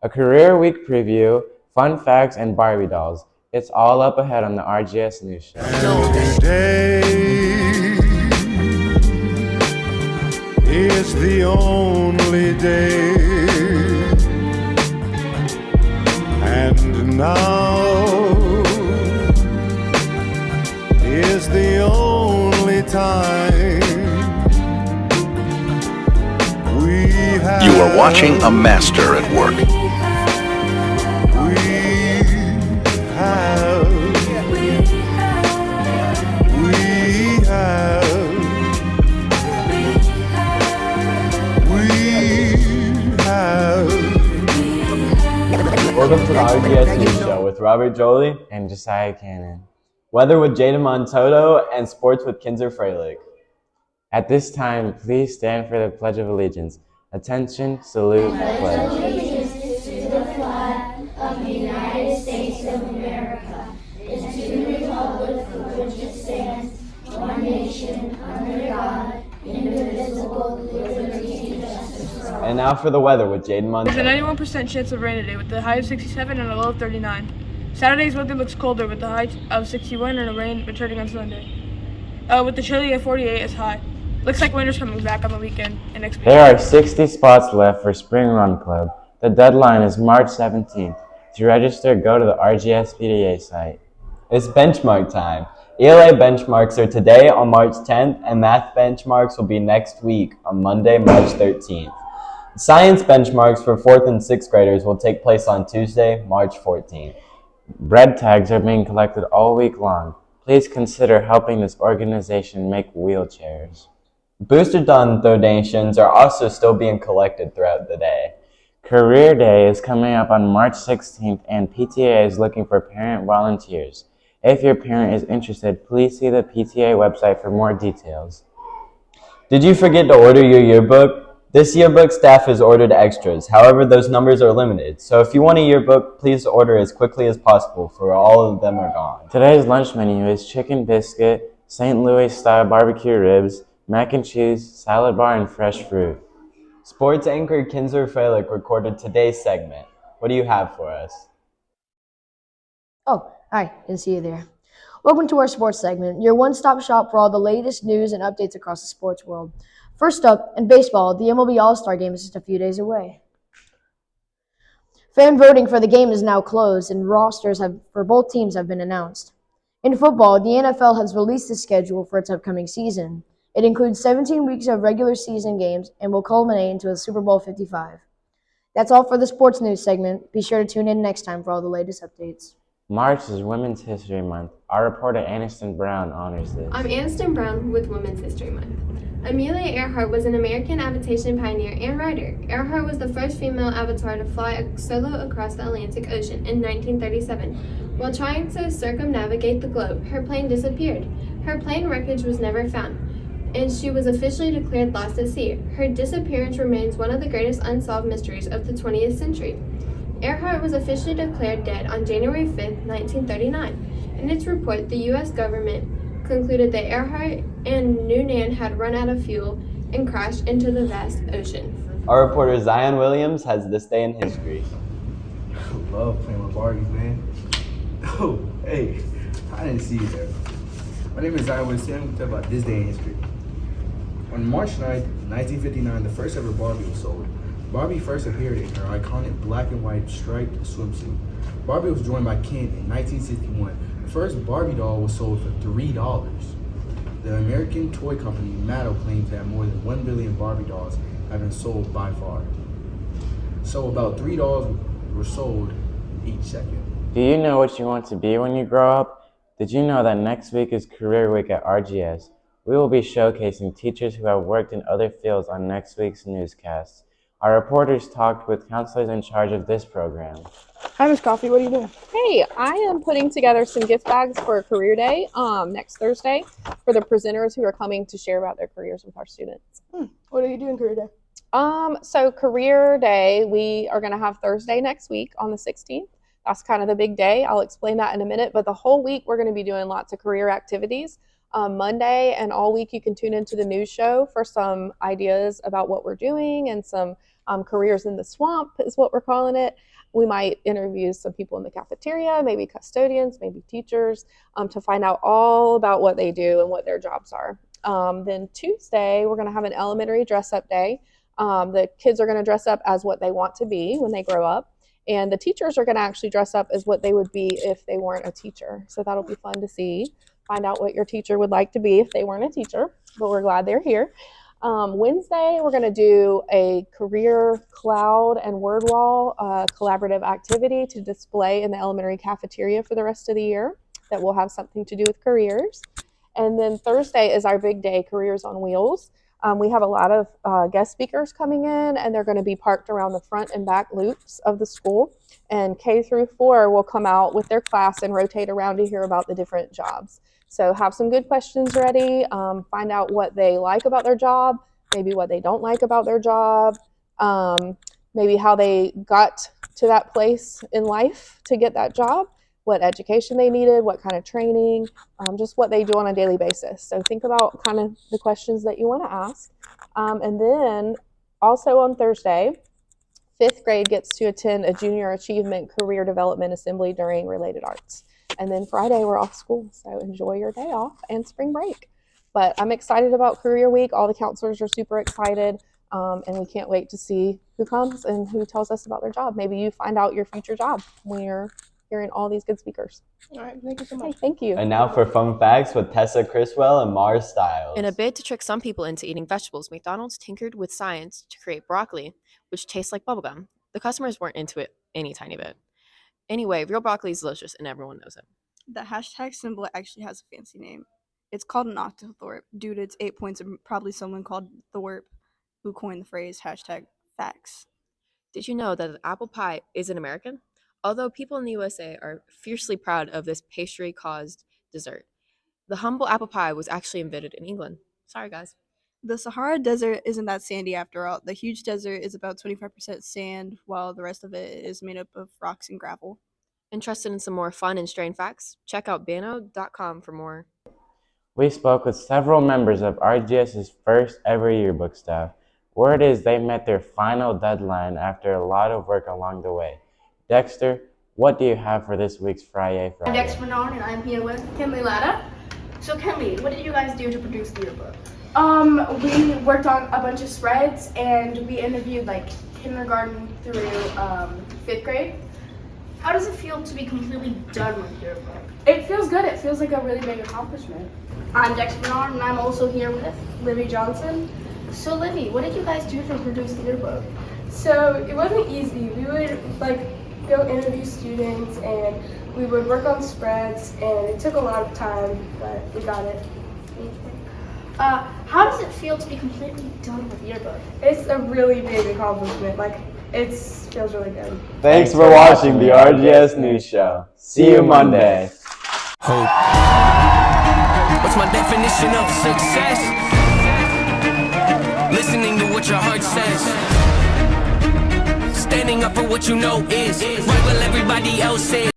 A career week preview, fun facts, and Barbie dolls. It's all up ahead on the RGS News Show. Today is the only day, and now is the only time we have. You are watching a master at work. We have. Welcome to the RGS News Show with Robert Jolie And Josiah Cannon. weather with Jada Montoto, and sports with Kinzer Freilich. At this time, please stand for the Pledge of Allegiance. Attention, salute, pledge. Allegiance to the flag of the United States of America and to the republic for which it stands, one nation, under God, indivisible, with liberty and justice for all. And now for the weather with Jada There's a Montoto. 91% chance of rain today with the high of 67 and a low of 39. Saturday's weather looks colder with the high of 61 and a rain returning on Sunday. With the chilly of 48 as high. Looks like winter's coming back on the weekend and next week. There are 60 spots left for Spring Run Club. The deadline is March 17th. To register, go to the RGS PDA site. It's benchmark time. ELA benchmarks are today on March 10th, and math benchmarks will be next week on Monday, March 13th. Science benchmarks for 4th and 6th graders will take place on Tuesday, March 14th. Bread tags are being collected all week long. Please consider helping this organization make wheelchairs. Booster donations are also still being collected throughout the day. Career Day is coming up on March 16th, and PTA is looking for parent volunteers. If your parent is interested, please see the PTA website for more details. Did you forget to order your yearbook? This yearbook staff has ordered extras. However, those numbers are limited. So if you want a yearbook, please order as quickly as possible, for all of them are gone. Today's lunch menu is chicken biscuit, St. Louis-style barbecue ribs, mac and cheese, salad bar, and fresh fruit. Sports anchor Kinzer Freilich recorded today's segment. What do you have for us? Oh, hi, good to see you there. Welcome to our sports segment, your one-stop shop for all the latest news and updates across the sports world. First up, in baseball, the MLB All-Star Game is just a few days away. Fan voting for the game is now closed, and rosters for both teams have been announced. In football, the NFL has released the schedule for its upcoming season. It includes 17 weeks of regular season games and will culminate into a Super Bowl 55. That's all for the sports news segment. Be sure to tune in next time for all the latest updates. March is Women's History Month. Our reporter Aniston Brown honors this. I'm Aniston Brown with Women's History Month. Amelia Earhart was an American aviation pioneer and writer. Earhart was the first female aviator to fly solo across the Atlantic Ocean in 1937. While trying to circumnavigate the globe, her plane disappeared. Her plane wreckage was never found, and she was officially declared lost at sea. Her disappearance remains one of the greatest unsolved mysteries of the 20th century. Earhart was officially declared dead on January 5, 1939. In its report, the U.S. government concluded that Earhart and Noonan had run out of fuel and crashed into the vast ocean. Our reporter Zion Williams has this day in history. Love playing with Barbies, man. Oh, hey, I didn't see you there. My name is Zion Williams. I'm going to tell about this day in history. On March 9th, 1959, the first ever Barbie was sold. Barbie first appeared in her iconic black and white striped swimsuit. Barbie was joined by Ken in 1961. The first Barbie doll was sold for $3. The American toy company Mattel claims that more than 1 billion Barbie dolls have been sold by far. So about $3 were sold each second. Do you know what you want to be when you grow up? Did you know that next week is Career Week at RGS? We will be showcasing teachers who have worked in other fields on next week's newscasts. Our reporters talked with counselors in charge of this program. Hi, Miss Coffee. What are you doing? Hey, I am putting together some gift bags for Career Day next Thursday for the presenters who are coming to share about their careers with our students. What are you doing Career Day? So Career Day, we are going to have Thursday next week on the 16th. That's kind of the big day. I'll explain that in a minute. But the whole week, we're going to be doing lots of career activities. Monday and all week you can tune into the news show for some ideas about what we're doing and some careers in the swamp is what we're calling it. We might interview some people in the cafeteria, maybe custodians, maybe teachers, to find out all about what they do and what their jobs are. Then Tuesday, we're going to have an elementary dress-up day. The kids are going to dress up as what they want to be when they grow up. And the teachers are going to actually dress up as what they would be if they weren't a teacher. So that'll be fun to see. Find out what your teacher would like to be if they weren't a teacher. But we're glad they're here. Wednesday, we're going to do a career cloud and word wall collaborative activity to display in the elementary cafeteria for the rest of the year that will have something to do with careers. And then Thursday is our big day, Careers on Wheels. We have a lot of guest speakers coming in, and they're going to be parked around the front and back loops of the school. And K through 4 will come out with their class and rotate around to hear about the different jobs. So have some good questions ready, find out what they like about their job, maybe what they don't like about their job, maybe how they got to that place in life to get that job, what education they needed, what kind of training, just what they do on a daily basis. So think about kind of the questions that you want to ask. And then also on Thursday, 5th grade gets to attend a Junior Achievement Career Development Assembly during Related Arts. And then Friday, we're off school, so enjoy your day off and spring break. But I'm excited about Career Week. All the counselors are super excited, and we can't wait to see who comes and who tells us about their job. Maybe you find out your future job when you're hearing all these good speakers. All right, thank you so much. Hey, thank you. And now for fun facts with Tessa Criswell and Mars Styles. In a bid to trick some people into eating vegetables, McDonald's tinkered with science to create broccoli, which tastes like bubblegum. The customers weren't into it any tiny bit. Anyway, real broccoli is delicious and everyone knows it. The hashtag symbol actually has a fancy name. It's called an octothorpe due to its 8 points and probably someone called Thorpe who coined the phrase hashtag facts. Did you know that the apple pie isn't American? Although people in the USA are fiercely proud of this pastry-caused dessert, the humble apple pie was actually invented in England. Sorry, guys. The Sahara Desert isn't that sandy after all. The huge desert is about 25% sand, while the rest of it is made up of rocks and gravel. Interested in some more fun and strange facts? Check out bano.com for more. We spoke with several members of RGS's first ever yearbook staff. Word is they met their final deadline after a lot of work along the way. Dexter, what do you have for this week's Friday? I'm Dexter Bernard, and I'm here with Kinley Latta. So Kinley, what did you guys do to produce the yearbook? We worked on a bunch of spreads, and we interviewed like kindergarten through 5th grade. How does it feel to be completely done with your book? It feels good. It feels like a really big accomplishment. I'm Dexter Bernard, and I'm also here with Livy Johnson. So Livy, what did you guys do to produce the yearbook? So it wasn't easy. We would go interview students, and we would work on spreads, and it took a lot of time, but we got it. How does it feel to be completely done with the yearbook? It's a really big accomplishment. It feels really good. Thanks for watching the RGS News Show. See you Monday. Hope. What's my definition of success? Listening to what your heart says. Standing up for what you know is right while everybody else says.